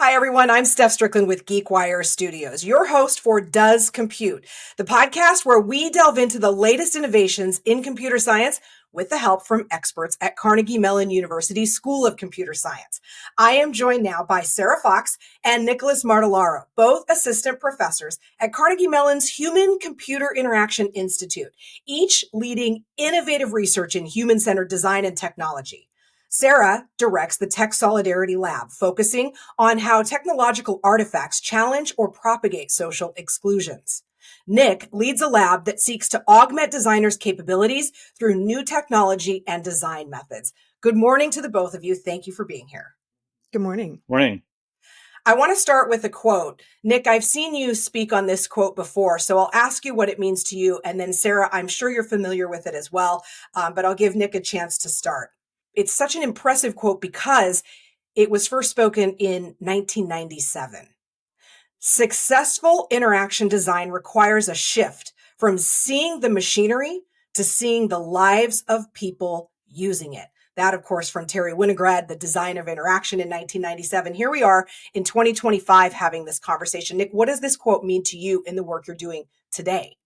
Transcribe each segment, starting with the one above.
Hi, everyone. I'm Steph Strickland with GeekWire Studios, your host for Does Compute, the podcast where we delve into the latest innovations in computer science with the help from experts at Carnegie Mellon University School of Computer Science. I am joined now by Sarah Fox and Nicholas Martelaro, both assistant professors at Carnegie Mellon's Human-Computer Interaction Institute, each leading innovative research in human-centered design and technology. Sarah directs the Tech Solidarity Lab, focusing on how technological artifacts challenge or propagate social exclusions. Nick leads a lab that seeks to augment designers' capabilities through new technology and design methods. Good morning to the both of you. Thank you for being here. Good morning. Morning. I want to start with a quote. Nick, I've seen you speak on this quote before, so I'll ask you what it means to you. And then Sarah, I'm sure you're familiar with it as well, but I'll give Nick a chance to start. It's such an impressive quote because it was first spoken in 1997. Successful interaction design requires a shift from seeing the machinery to seeing the lives of people using it. That, of course, from Terry Winograd, The Design of Interaction in 1997. Here we are in 2025 having this conversation. Nick, what does this quote mean to you in the work you're doing today?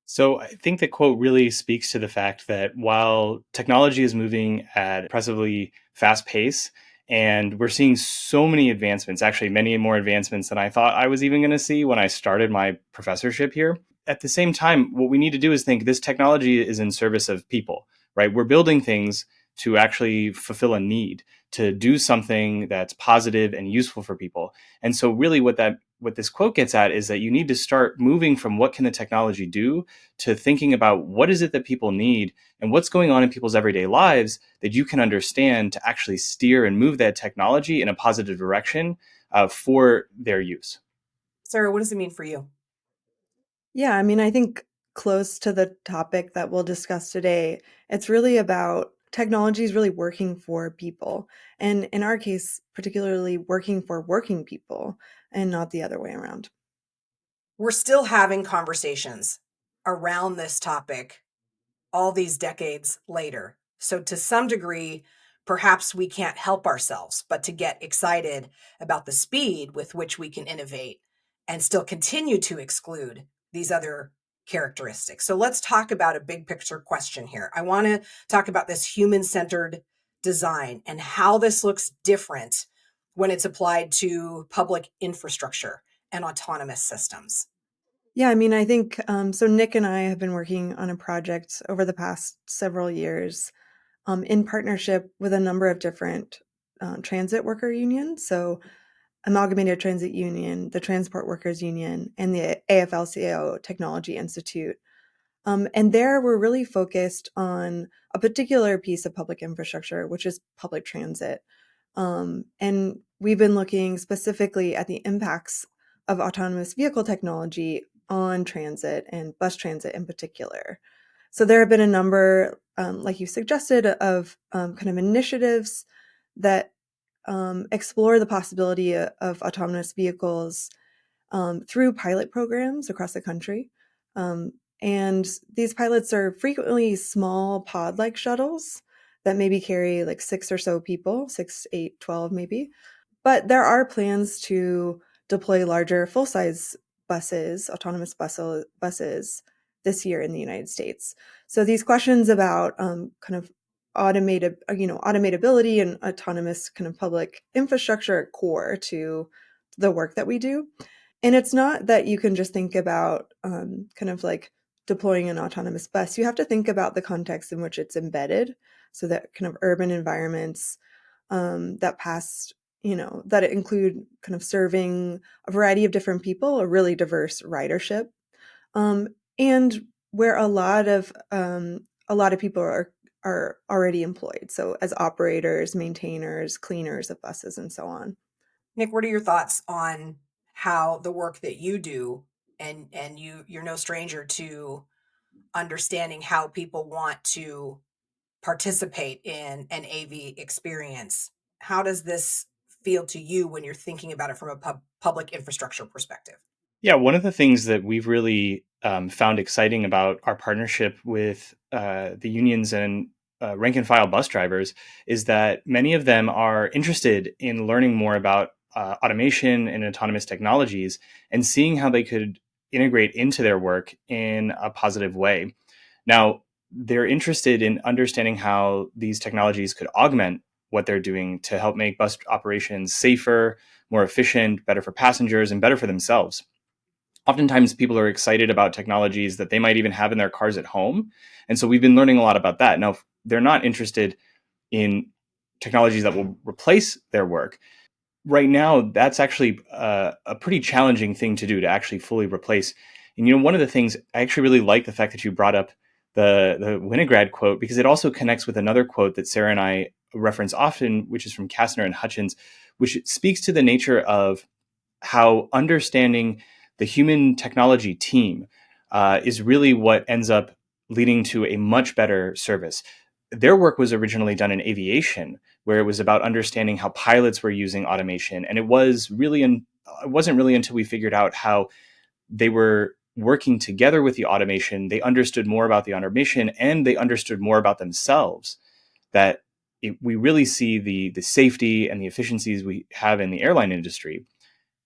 So I think the quote really speaks to the fact that while technology is moving at impressively fast pace, and we're seeing so many advancements, actually many more advancements than I thought I was even going to see when I started my professorship here. At the same time, what we need to do is think this technology is in service of people, right? We're building things to actually fulfill a need, to do something that's positive and useful for people. And so really what this quote gets at is that you need to start moving from what can the technology do to thinking about what is it that people need and what's going on in people's everyday lives that you can understand to actually steer and move that technology in a positive direction for their use. Sarah, what does it mean for you? Yeah, I think close to the topic that we'll discuss today, it's really about technology is really working for people. And in our case, particularly working for working people and not the other way around. We're still having conversations around this topic all these decades later. So to some degree, perhaps we can't help ourselves but to get excited about the speed with which we can innovate and still continue to exclude these other characteristics. So let's talk about a big picture question here. I want to talk about this human-centered design and how this looks different when it's applied to public infrastructure and autonomous systems. Yeah, I think so. Nick and I have been working on a project over the past several years in partnership with a number of different transit worker unions. So Amalgamated Transit Union, the Transport Workers Union, and the AFL-CIO Technology Institute. And there we're really focused on a particular piece of public infrastructure, which is public transit. And we've been looking specifically at the impacts of autonomous vehicle technology on transit and bus transit in particular. So there have been a number, like you suggested, of kind of initiatives that explore the possibility of autonomous vehicles through pilot programs across the country. And these pilots are frequently small pod-like shuttles that maybe carry like 6 or so people, 6, 8, 12 maybe. But there are plans to deploy larger full-size buses, autonomous buses this year in the United States. So these questions about kind of automatability and autonomous kind of public infrastructure are core to the work that we do. And it's not that you can just think about kind of like deploying an autonomous bus. You have to think about the context in which it's embedded. So that kind of urban environments that include kind of serving a variety of different people, a really diverse ridership, and where a lot of people are already employed. So as operators, maintainers, cleaners of buses, and so on. Nick, what are your thoughts on how the work that you do, and you're no stranger to understanding how people want to participate in an AV experience? How does this feel to you when you're thinking about it from a public infrastructure perspective? Yeah, one of the things that we've really found exciting about our partnership with the unions and rank and file bus drivers is that many of them are interested in learning more about automation and autonomous technologies and seeing how they could integrate into their work in a positive way. Now, they're interested in understanding how these technologies could augment what they're doing to help make bus operations safer, more efficient, better for passengers, and better for themselves. Oftentimes, people are excited about technologies that they might even have in their cars at home. And so we've been learning a lot about that. Now, if they're not interested in technologies that will replace their work, right now, that's actually a pretty challenging thing to do, to actually fully replace. And, one of the things, I actually really like the fact that you brought up the Winograd quote, because it also connects with another quote that Sarah and I reference often, which is from Kastner and Hutchins, which speaks to the nature of how understanding the human technology team is really what ends up leading to a much better service. Their work was originally done in aviation, where it was about understanding how pilots were using automation. And it wasn't really until we figured out how they were working together with the automation, they understood more about the automation and they understood more about themselves, that we really see the safety and the efficiencies we have in the airline industry.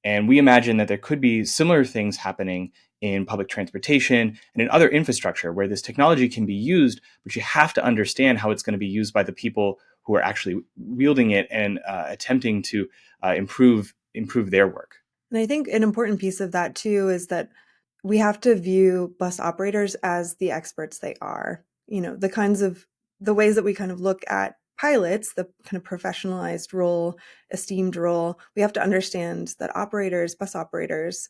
And we imagine that there could be similar things happening in public transportation and in other infrastructure where this technology can be used, but you have to understand how it's going to be used by the people who are actually wielding it and attempting to improve their work. And I think an important piece of that too is that we have to view bus operators as the experts they are. The ways that we kind of look at pilots, the kind of professionalized role, esteemed role, we have to understand that bus operators,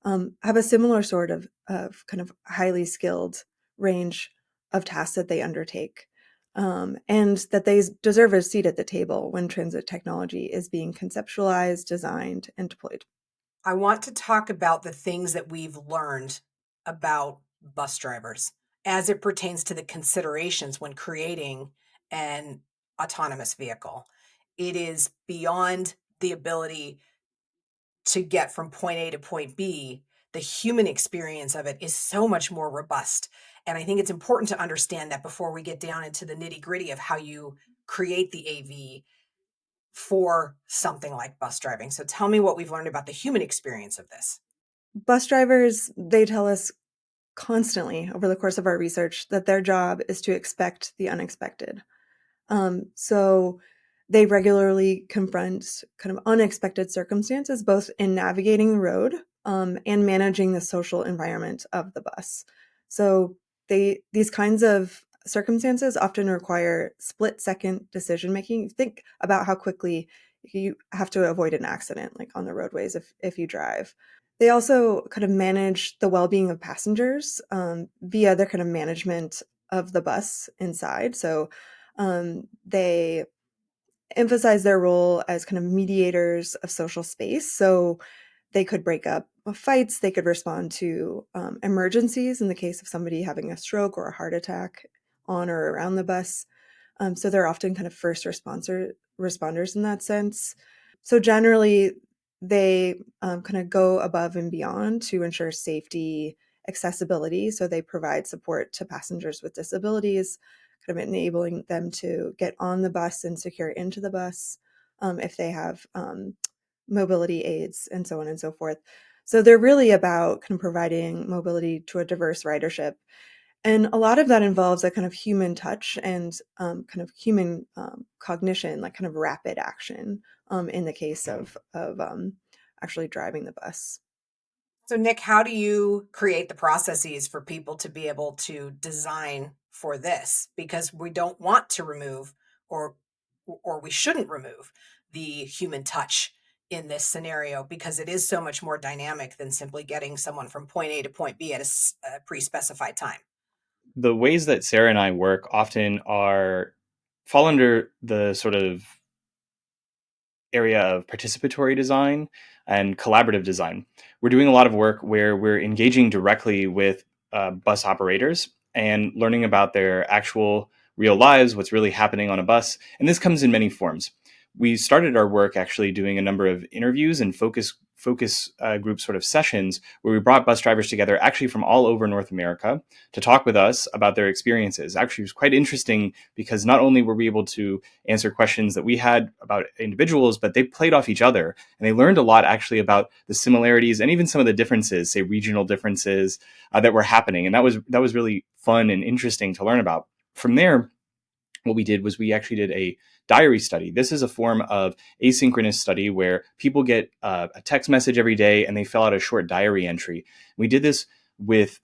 have a similar sort of kind of highly skilled range of tasks that they undertake. And that they deserve a seat at the table when transit technology is being conceptualized, designed, and deployed. I want to talk about the things that we've learned about bus drivers as it pertains to the considerations when creating an autonomous vehicle. It is beyond the ability to get from point A to point B. The human experience of it is so much more robust. And I think it's important to understand that before we get down into the nitty gritty of how you create the AV for something like bus driving. So tell me what we've learned about the human experience of this. Bus drivers, they tell us constantly over the course of our research that their job is to expect the unexpected. So they regularly confront kind of unexpected circumstances, both in navigating the road and managing the social environment of the bus. So these kinds of circumstances often require split-second decision-making. Think about how quickly you have to avoid an accident, like on the roadways if you drive. They also kind of manage the well-being of passengers via their kind of management of the bus inside. So they emphasize their role as kind of mediators of social space. So they could break up fights, they could respond to emergencies in the case of somebody having a stroke or a heart attack on or around the bus. So they're often kind of first responders in that sense. So generally, they kind of go above and beyond to ensure safety, accessibility. So they provide support to passengers with disabilities, kind of enabling them to get on the bus and secure into the bus if they have mobility aids and so on and so forth. So they're really about kind of providing mobility to a diverse ridership. And a lot of that involves a kind of human touch and kind of human cognition, like kind of rapid action in the case of actually driving the bus. So, Nick, how do you create the processes for people to be able to design for this? Because we don't want to remove or we shouldn't remove the human touch in this scenario because it is so much more dynamic than simply getting someone from point A to point B at a pre-specified time. The ways that Sarah and I work often fall under the sort of area of participatory design and collaborative design. We're doing a lot of work where we're engaging directly with bus operators and learning about their actual real lives, what's really happening on a bus. And this comes in many forms. We started our work actually doing a number of interviews and focus focus group sort of sessions where we brought bus drivers together actually from all over North America to talk with us about their experiences. Actually, it was quite interesting because not only were we able to answer questions that we had about individuals, but they played off each other, and they learned a lot actually about the similarities and even some of the differences, say regional differences that were happening. And that was really fun and interesting to learn about. From there, what we did was we actually did a diary study. This is a form of asynchronous study where people get a text message every day and they fill out a short diary entry. We did this with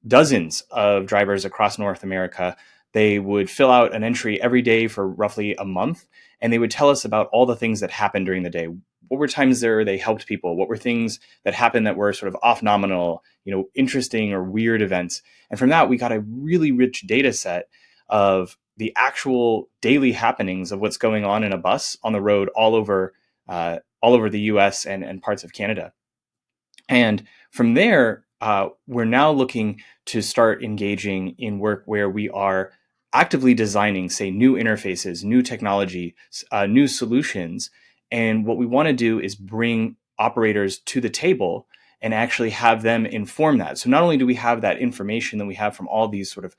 dozens of drivers across North America. They would fill out an entry every day for roughly a month, and they would tell us about all the things that happened during the day. What were times there they helped people? What were things that happened that were sort of off nominal, interesting or weird events? And from that, we got a really rich data set of the actual daily happenings of what's going on in a bus on the road all over the U.S. and parts of Canada. And from there, we're now looking to start engaging in work where we are actively designing, say, new interfaces, new technology, new solutions. And what we want to do is bring operators to the table and actually have them inform that. So not only do we have that information that we have from all these sort of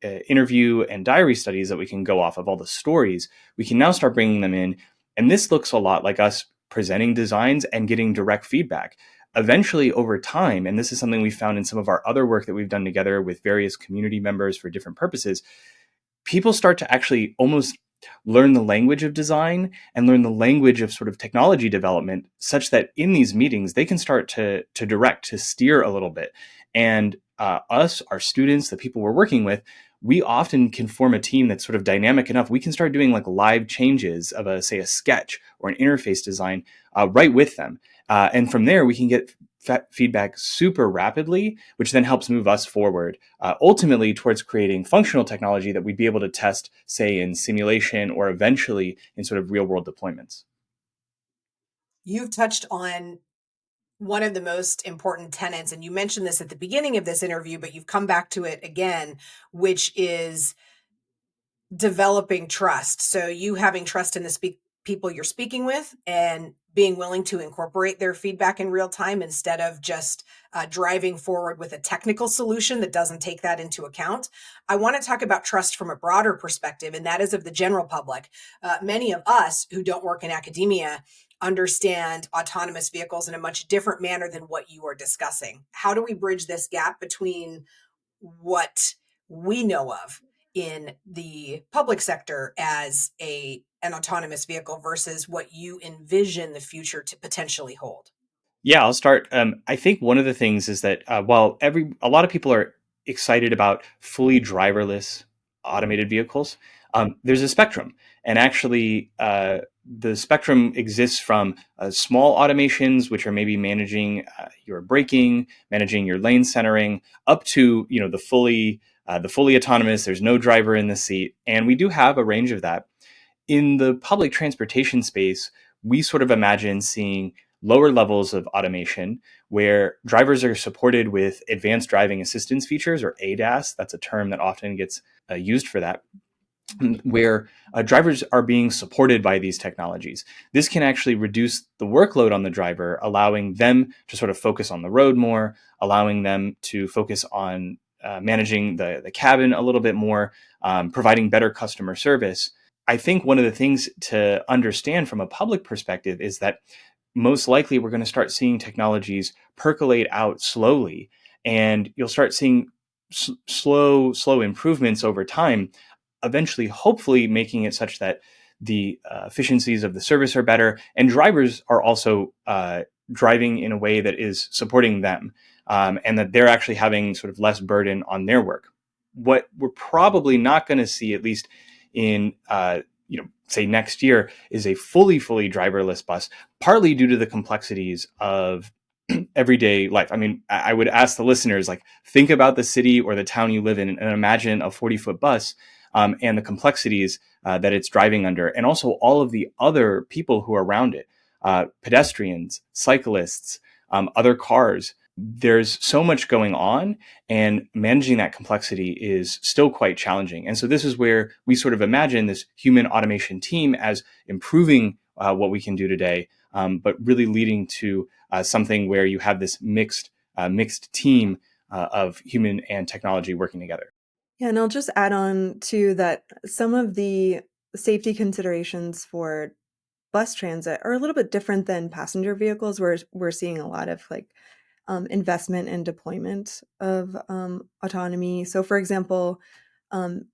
interview and diary studies that we can go off of, all the stories, we can now start bringing them in. And this looks a lot like us presenting designs and getting direct feedback. Eventually, over time, and this is something we found in some of our other work that we've done together with various community members for different purposes, people start to actually almost learn the language of design and learn the language of sort of technology development, such that in these meetings, they can start to direct, to steer a little bit. And us, our students, the people we're working with, we often can form a team that's sort of dynamic enough. We can start doing like live changes of a sketch or an interface design right with them. And from there, we can get feedback super rapidly, which then helps move us forward, ultimately towards creating functional technology that we'd be able to test, say, in simulation or eventually in sort of real world deployments. You've touched on one of the most important tenets, and you mentioned this at the beginning of this interview, but you've come back to it again, which is developing trust. So you having trust in the people you're speaking with and being willing to incorporate their feedback in real time instead of just driving forward with a technical solution that doesn't take that into account. I want to talk about trust from a broader perspective, and that is of the general public. Many of us who don't work in academia understand autonomous vehicles in a much different manner than what you are discussing. How do we bridge this gap between what we know of in the public sector as an autonomous vehicle versus what you envision the future to potentially hold? Yeah, I'll start. I think one of the things is that while a lot of people are excited about fully driverless automated vehicles, there's a spectrum, and actually, the spectrum exists from small automations, which are maybe managing your braking, managing your lane centering, up to the fully autonomous. There's no driver in the seat, and we do have a range of that. In the public transportation space, we sort of imagine seeing lower levels of automation where drivers are supported with advanced driving assistance features, or ADAS. That's a term that often gets used for that, where drivers are being supported by these technologies. This can actually reduce the workload on the driver, allowing them to sort of focus on the road more, allowing them to focus on managing the cabin a little bit more, providing better customer service. I think one of the things to understand from a public perspective is that most likely we're going to start seeing technologies percolate out slowly, and you'll start seeing slow improvements over time, eventually hopefully making it such that the efficiencies of the service are better, and drivers are also driving in a way that is supporting them, and that they're actually having sort of less burden on their work. What we're probably not going to see, at least in say next year, is a fully driverless bus, partly due to the complexities of everyday life. I mean, I would ask the listeners, like, think about the city or the town you live in and imagine a 40-foot bus and the complexities that it's driving under, and also all of the other people who are around it, pedestrians, cyclists, other cars. There's so much going on, and managing that complexity is still quite challenging. And so this is where we sort of imagine this human automation team as improving what we can do today, but really leading to something where you have this mixed team of human and technology working together. Yeah, and I'll just add on to that some of the safety considerations for bus transit are a little bit different than passenger vehicles, where we're seeing a lot of investment and deployment of autonomy. So, for example,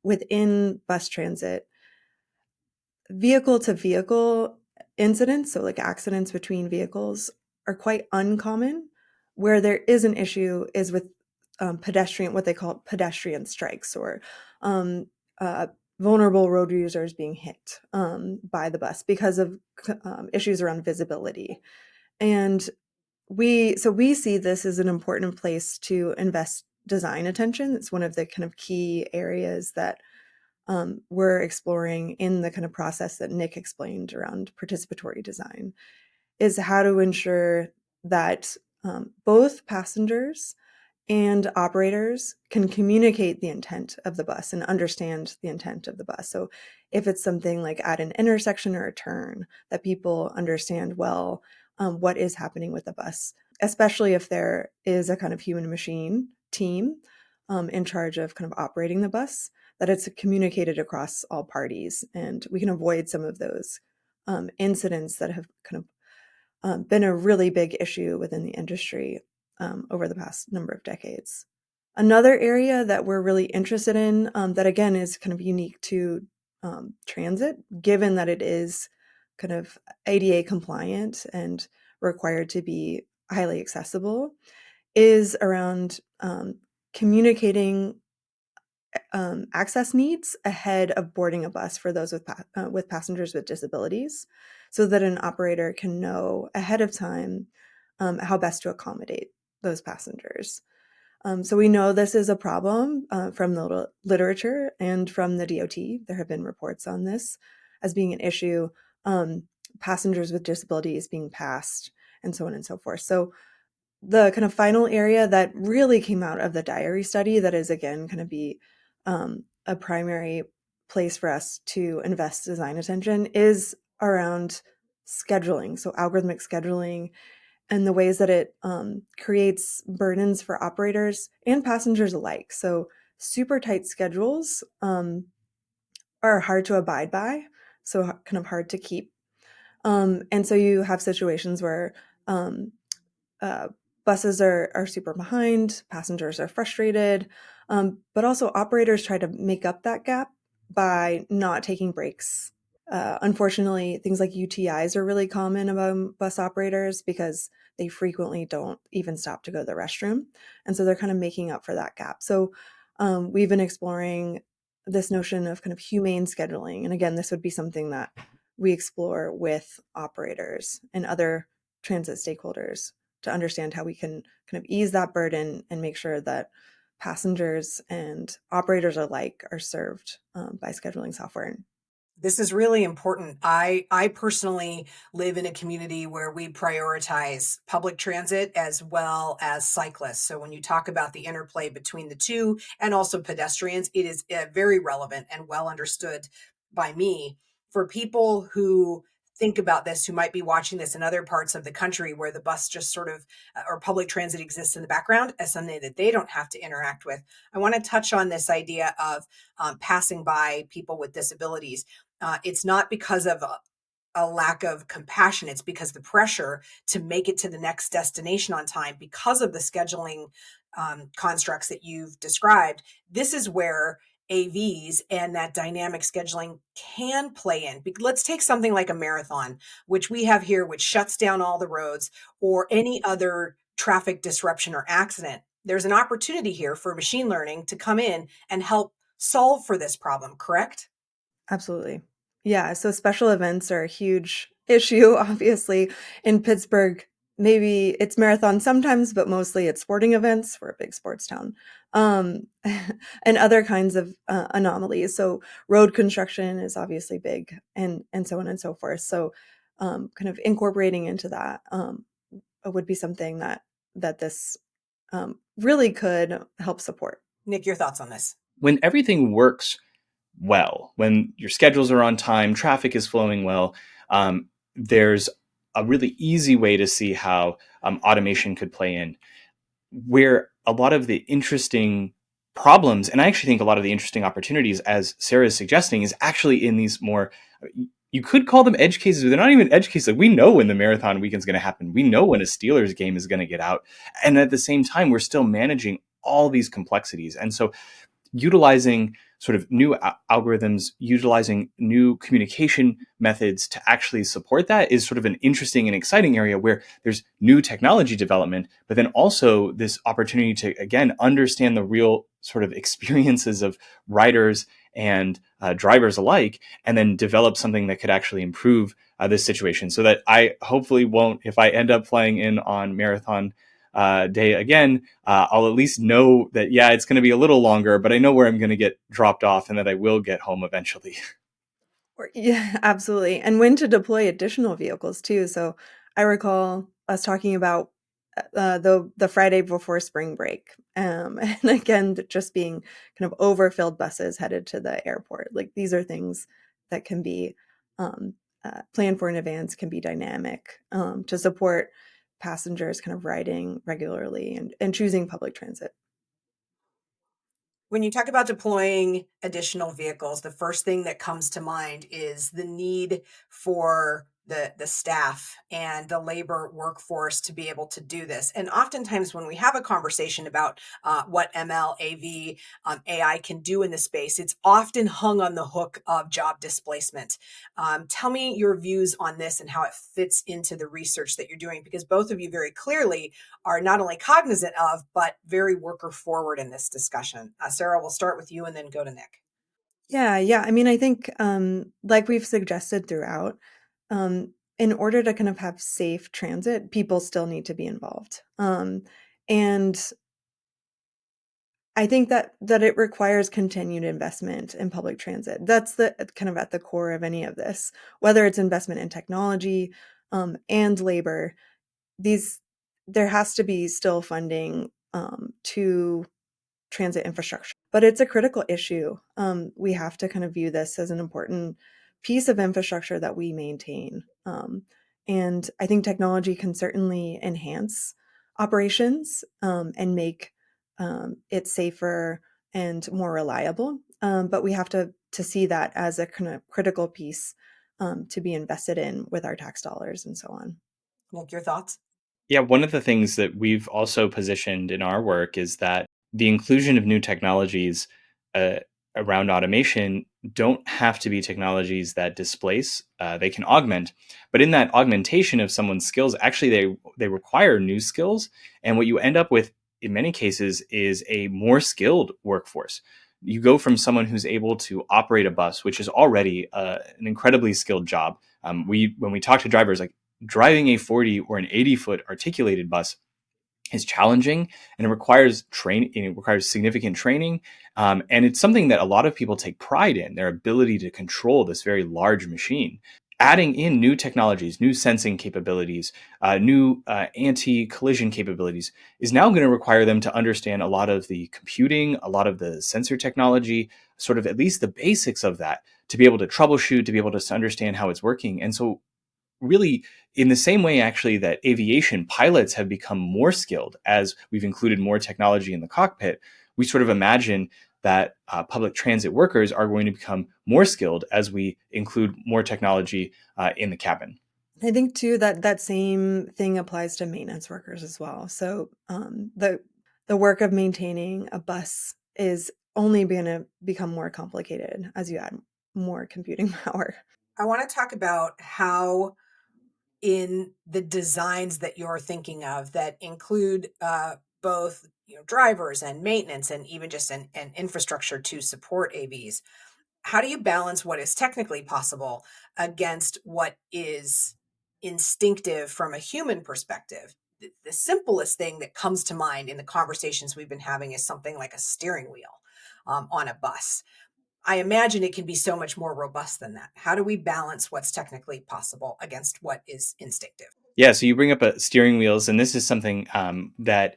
within bus transit, vehicle to vehicle incidents, so like accidents between vehicles, are quite uncommon. Where there is an issue is with pedestrian, what they call pedestrian strikes, or um, uh, vulnerable road users being hit by the bus because of issues around visibility. And we see this as an important place to invest design attention. It's one of the kind of key areas that we're exploring in the kind of process that Nick explained around participatory design, is how to ensure that both passengers and operators can communicate the intent of the bus and understand the intent of the bus. So if it's something like at an intersection or a turn, that people understand well what is happening with the bus, especially if there is a kind of human machine team in charge of kind of operating the bus, that it's communicated across all parties, and we can avoid some of those incidents that have kind of been a really big issue within the industry over the past number of decades. Another area that we're really interested in, that again is kind of unique to transit, given that it is kind of ADA compliant and required to be highly accessible, is around communicating access needs ahead of boarding a bus for those with passengers with disabilities, so that an operator can know ahead of time how best to accommodate those passengers. So we know this is a problem from the literature and from the DOT. There have been reports on this as being an issue, passengers with disabilities being passed, and so on and so forth. So the kind of final area that really came out of the diary study, that is again going to be a primary place for us to invest design attention, is around scheduling. So algorithmic scheduling and the ways that it creates burdens for operators and passengers alike. So super tight schedules are hard to abide by, so kind of hard to keep. And so you have situations where uh, buses are super behind, passengers are frustrated, but also operators try to make up that gap by not taking breaks. Unfortunately, things like UTIs are really common among bus operators because they frequently don't even stop to go to the restroom. And so they're kind of making up for that gap. So we've been exploring this notion of kind of humane scheduling. And again, this would be something that we explore with operators and other transit stakeholders to understand how we can kind of ease that burden and make sure that passengers and operators alike are served by scheduling software. This is really important. I personally live in a community where we prioritize public transit as well as cyclists. So when you talk about the interplay between the two and also pedestrians, it is very relevant and well understood by me. For people who think about this, who might be watching this in other parts of the country where the bus just sort of, or public transit exists in the background as something that they don't have to interact with, I want to touch on this idea of passing by people with disabilities. It's not because of a lack of compassion. It's because the pressure to make it to the next destination on time, because of the scheduling constructs that you've described. This is where AVs and that dynamic scheduling can play in. Let's take something like a marathon, which we have here, which shuts down all the roads, or any other traffic disruption or accident. There's an opportunity here for machine learning to come in and help solve for this problem, correct? Absolutely. Yeah. So special events are a huge issue, obviously. In Pittsburgh, maybe it's marathon sometimes, but mostly it's sporting events. We're a big sports town. Um, and other kinds of anomalies. So road construction is obviously big, and so on and so forth. So kind of incorporating into that would be something that this really could help support. Nick, your thoughts on this? When everything works well, when your schedules are on time, traffic is flowing well, there's a really easy way to see how automation could play in, where a lot of the interesting problems, and I actually think a lot of the interesting opportunities, as Sarah is suggesting, is actually in these more, you could call them edge cases, but they're not even edge cases. Like, we know when the marathon weekend is going to happen. We know when a Steelers game is going to get out. And at the same time, we're still managing all these complexities. And so utilizing sort of new algorithms, utilizing new communication methods to actually support that is sort of an interesting and exciting area where there's new technology development, but then also this opportunity to, again, understand the real sort of experiences of riders and drivers alike, and then develop something that could actually improve this situation, so that I hopefully won't, if I end up flying in on marathon day again, I'll at least know that, yeah, it's going to be a little longer, but I know where I'm going to get dropped off and that I will get home eventually. Yeah, absolutely. And when to deploy additional vehicles too. So I recall us talking about the Friday before spring break, and again, just being kind of overfilled buses headed to the airport. Like, these are things that can be um, planned for in advance, can be dynamic to support passengers kind of riding regularly and choosing public transit. When you talk about deploying additional vehicles, the first thing that comes to mind is the need for the staff and the labor workforce to be able to do this. And oftentimes, when we have a conversation about what ML, AV, AI can do in the space, it's often hung on the hook of job displacement. Tell me your views on this and how it fits into the research that you're doing, because both of you very clearly are not only cognizant of, but very worker forward in this discussion. Sarah, we'll start with you and then go to Nick. Yeah. I mean, I think, like we've suggested throughout, in order to kind of have safe transit, people still need to be involved. And I think that it requires continued investment in public transit. That's the kind of at the core of any of this, whether it's investment in technology, and labor. These There has to be still funding to transit infrastructure, but it's a critical issue. We have to kind of view this as an important piece of infrastructure that we maintain. And I think technology can certainly enhance operations and make it safer and more reliable. But we have to see that as a kind of critical piece to be invested in with our tax dollars and so on. Nick, your thoughts? Yeah, one of the things that we've also positioned in our work is that the inclusion of new technologies uh, around automation don't have to be technologies that displace. They can augment, but in that augmentation of someone's skills, actually they require new skills. And what you end up with in many cases is a more skilled workforce. You go from someone who's able to operate a bus, which is already an incredibly skilled job. When we talk to drivers, like, driving a 40 or an 80-foot articulated bus is challenging, and it requires it requires significant training, and it's something that a lot of people take pride in, their ability to control this very large machine. Adding in new technologies, new sensing capabilities, new anti-collision capabilities is now going to require them to understand a lot of the computing, a lot of the sensor technology, sort of at least the basics of that, to be able to troubleshoot, to be able to understand how it's working. And so really, in the same way actually that aviation pilots have become more skilled as we've included more technology in the cockpit, we sort of imagine that public transit workers are going to become more skilled as we include more technology in the cabin. I think too that that same thing applies to maintenance workers as well. So the work of maintaining a bus is only going to become more complicated as you add more computing power. I want to talk about how, in the designs that you're thinking of that include both drivers and maintenance and even just an infrastructure to support AVs, how do you balance what is technically possible against what is instinctive from a human perspective? The simplest thing that comes to mind in the conversations we've been having is something like a steering wheel on a bus. I imagine it can be so much more robust than that. How do we balance what's technically possible against what is instinctive? Yeah, so you bring up steering wheels, and this is something that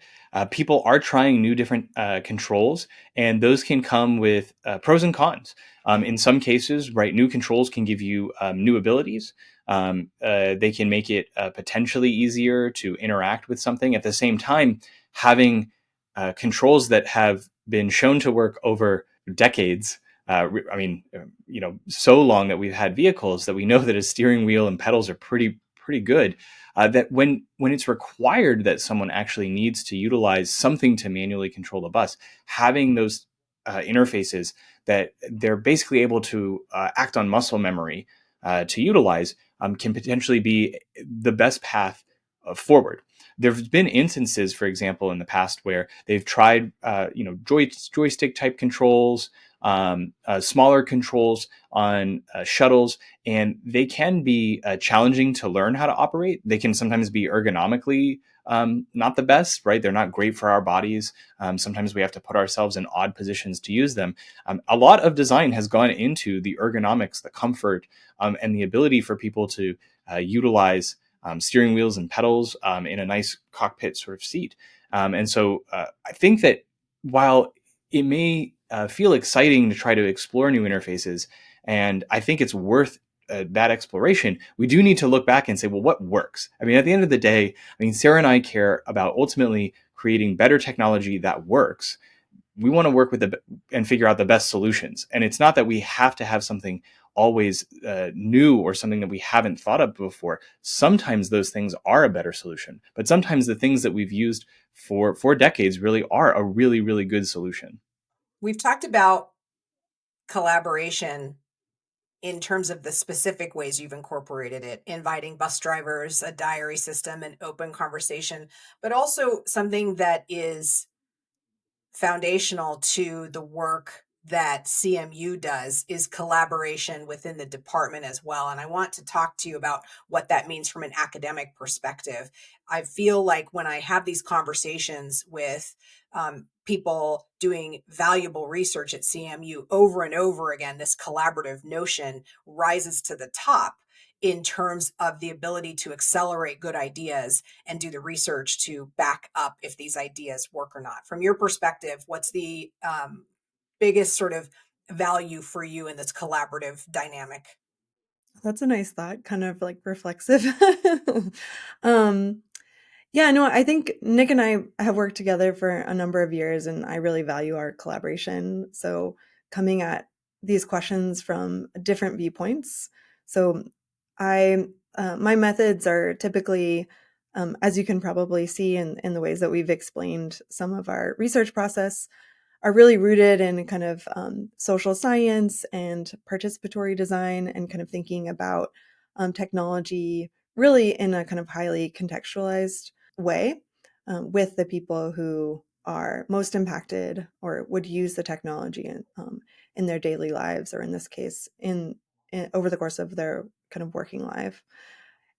people are trying new different controls, and those can come with pros and cons. In some cases, right, new controls can give you new abilities. They can make it potentially easier to interact with something. At the same time, having controls that have been shown to work over decades. So long that we've had vehicles that we know that a steering wheel and pedals are pretty good. That when it's required that someone actually needs to utilize something to manually control the bus, having those interfaces that they're basically able to act on muscle memory to utilize can potentially be the best path forward. There's been instances, for example, in the past where they've tried, joystick type controls, smaller controls on shuttles, and they can be challenging to learn how to operate. They can sometimes be ergonomically not the best, right? They're not great for our bodies. Sometimes we have to put ourselves in odd positions to use them. A lot of design has gone into the ergonomics, the comfort, and the ability for people to utilize steering wheels and pedals in a nice cockpit sort of seat. And so I think that while it may feel exciting to try to explore new interfaces, and I think it's worth that exploration, we do need to look back and say, well, what works? I mean, at the end of the day, Sarah and I care about ultimately creating better technology that works. We want to work with and figure out the best solutions. And it's not that we have to have something always new or something that we haven't thought of before. Sometimes those things are a better solution, but sometimes the things that we've used for decades really are a really, really good solution. We've talked about collaboration in terms of the specific ways you've incorporated it, inviting bus drivers, a diary system, and open conversation, but also something that is foundational to the work that CMU does is collaboration within the department as well. And I want to talk to you about what that means from an academic perspective. I feel like when I have these conversations with people doing valuable research at CMU over and over again, this collaborative notion rises to the top in terms of the ability to accelerate good ideas and do the research to back up if these ideas work or not. From your perspective, what's the biggest sort of value for you in this collaborative dynamic? That's a nice thought, kind of like reflexive. I think Nick and I have worked together for a number of years, and I really value our collaboration. So coming at these questions from different viewpoints. So my methods are typically, as you can probably see in the ways that we've explained some of our research process, are really rooted in kind of social science and participatory design, and kind of thinking about technology really in a kind of highly contextualized way with the people who are most impacted or would use the technology in their daily lives, or in this case, in over the course of their kind of working life.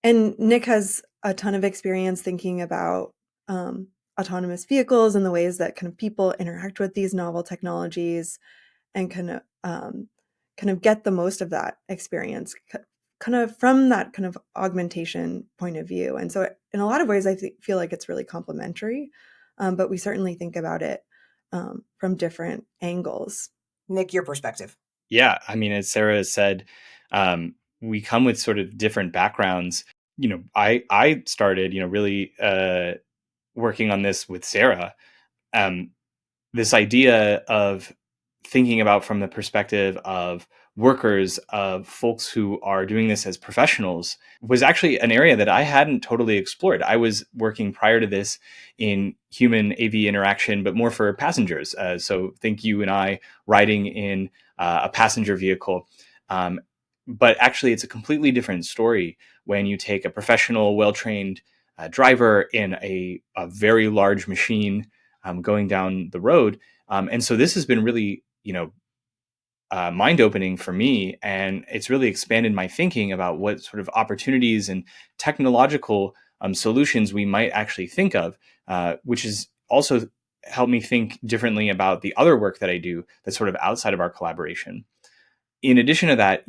And Nick has a ton of experience thinking about autonomous vehicles and the ways that kind of people interact with these novel technologies, and kind of get the most of that experience kind of from that kind of augmentation point of view. And so in a lot of ways, I feel like it's really complementary, but we certainly think about it from different angles. Nick, your perspective. Yeah, as Sarah said, we come with sort of different backgrounds. I started, really working on this with Sarah. This idea of thinking about from the perspective of workers, of folks who are doing this as professionals, was actually an area that I hadn't totally explored. I was working prior to this in human AV interaction, but more for passengers. So think you and I riding in a passenger vehicle. But actually, it's a completely different story when you take a professional, well-trained driver in a very large machine going down the road. And so this has been really, mind-opening for me. And it's really expanded my thinking about what sort of opportunities and technological solutions we might actually think of, which has also helped me think differently about the other work that I do that's sort of outside of our collaboration. In addition to that,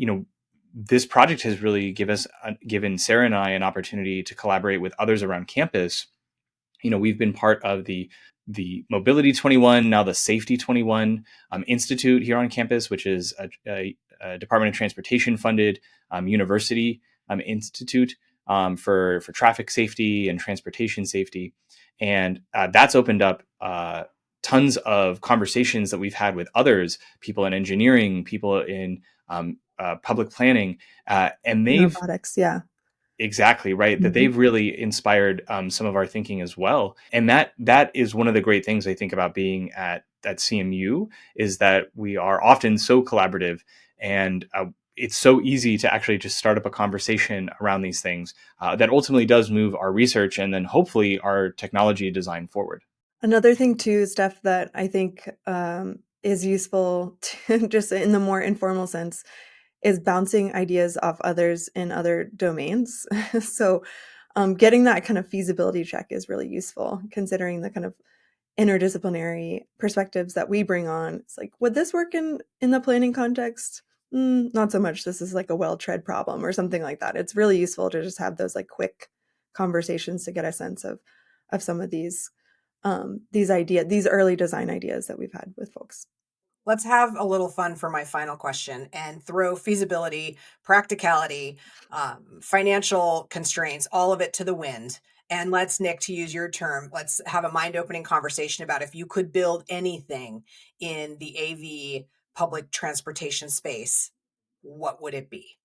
this project has really given Sarah and I an opportunity to collaborate with others around campus. We've been part of the Mobility 21, now the Safety 21 Institute here on campus, which is a Department of Transportation funded university institute for traffic safety and transportation safety, and that's opened up tons of conversations that we've had with others, people in engineering, people in public planning, and In they've robotics, yeah. exactly right that Mhm. they've really inspired some of our thinking as well. And that is one of the great things I think about being at CMU is that we are often so collaborative, and it's so easy to actually just start up a conversation around these things that ultimately does move our research and then hopefully our technology design forward. Another thing too, Steph, that I think is useful to, just in the more informal sense, is bouncing ideas off others in other domains. So, getting that kind of feasibility check is really useful, considering the kind of interdisciplinary perspectives that we bring on. It's like, would this work in the planning context? Not so much. This is like a well-tread problem or something like that. It's really useful to just have those like quick conversations to get a sense of some of these early design ideas that we've had with folks. Let's have a little fun for my final question and throw feasibility, practicality, financial constraints, all of it to the wind. And let's, Nick, to use your term, let's have a mind opening conversation about if you could build anything in the AV public transportation space, what would it be?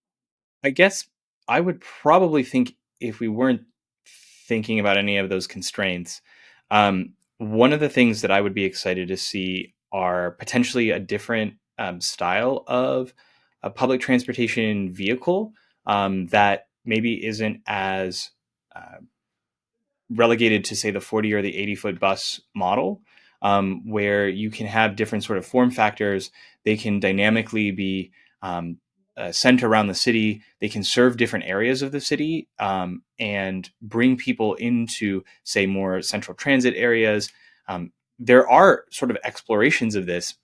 I guess I would probably think if we weren't thinking about any of those constraints, one of the things that I would be excited to see are potentially a different style of a public transportation vehicle that maybe isn't as uh, relegated to, say, the 40 or the 80-foot bus model, where you can have different sort of form factors. They can dynamically be sent around the city. They can serve different areas of the city and bring people into, say, more central transit areas. There are sort of explorations of this,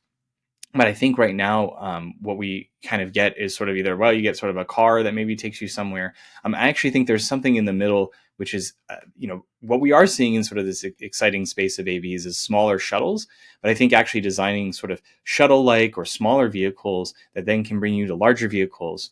but I think right now, what we kind of get is sort of either, well, you get sort of a car that maybe takes you somewhere. I actually think there's something in the middle, which is, what we are seeing in sort of this exciting space of AVs is smaller shuttles. But I think actually designing sort of shuttle-like or smaller vehicles that then can bring you to larger vehicles,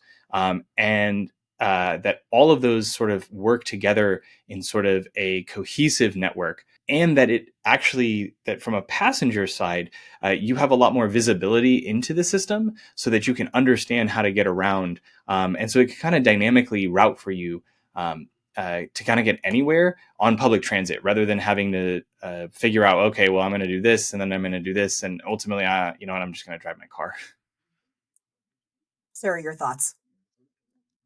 and that all of those sort of work together in sort of a cohesive network, and that it actually, that from a passenger side, you have a lot more visibility into the system so that you can understand how to get around. And so it can kind of dynamically route for you to kind of get anywhere on public transit rather than having to figure out, okay, well, I'm going to do this and then I'm going to do this. And ultimately, I'm just going to drive my car. Sarah, your thoughts?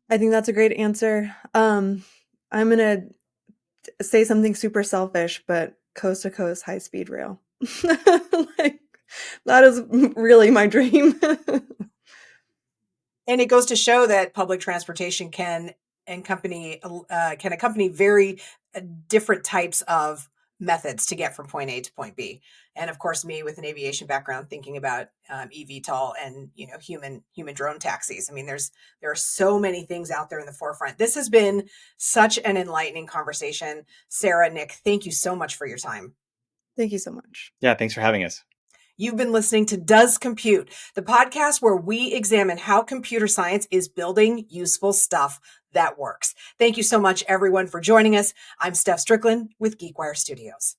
I think that's a great answer. I'm gonna say something super selfish, but coast to coast high speed rail. Like, that is really my dream. And it goes to show that public transportation can accompany very different types of methods to get from point A to point B. And of course, me with an aviation background, thinking about eVTOL and human drone taxis. I mean, there are so many things out there in the forefront. This has been such an enlightening conversation, Sarah, Nick. Thank you so much for your time. Thank you so much. Yeah, thanks for having us. You've been listening to Does Compute, the podcast where we examine how computer science is building useful stuff that works. Thank you so much, everyone, for joining us. I'm Steph Strickland with GeekWire Studios.